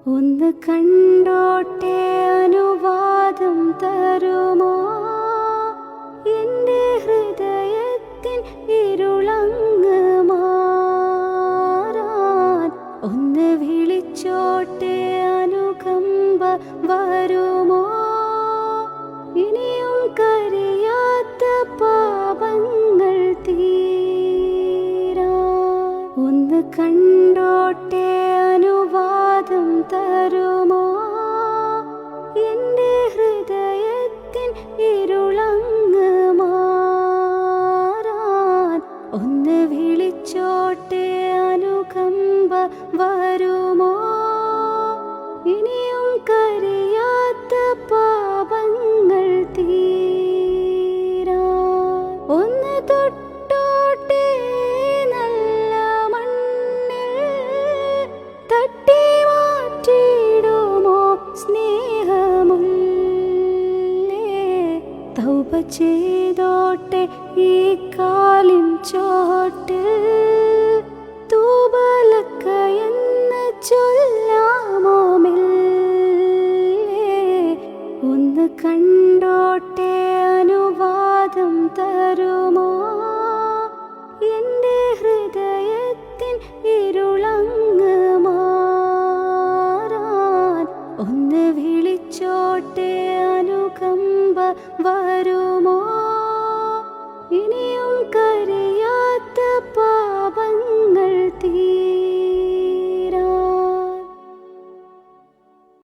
ഒന്ന് കണ്ടോട്ടെ അനുവാദം തരുമോ? എൻ്റെ ഹൃദയത്തിൻ ഇരുളങ്ങ് മാറാൻ ഒന്ന് വിളിച്ചോട്ടെ അനുകമ്പ വരുമോ? ഇനിയും കരിയാത്ത പാപങ്ങൾ തീരാൻ ഒന്ന് കണ്ടോട്ടെ അനുവാദം തരുമോ? എൻ്റെ ഹൃദയത്തിൻ ഇരുളങ്ങ് മാറാൻ ഒന്ന് വിളിച്ചോട്ടെ അനുകമ്പ വരുമോ? ഇനിയും കരിയാത്ത പാപങ്ങൾ തീരാൻ ഒന്ന് തൊട്ടോട്ടെ നല്ല മണ്ണിൽ തട്ടി മാറ്റിടുമോ സ്നേഹമുള്ളേ? തൗബ ചെയ്തോട്ടെ ഈ കാലിൻ ചോട്ടിൽ തൂബലക്ക എന്ന് ചൊല്ലാമോ മെല്ലെ? ഒന്ന് കണ്ടോട്ടെ അനുവാദം തരുമോ? എൻ്റെ ഹൃദയത്തിൻ ഇരുളങ്ങ് മാറാൻ ഒന്ന് വിളിച്ചോട്ടെ അനുകമ്പ വരുമോ?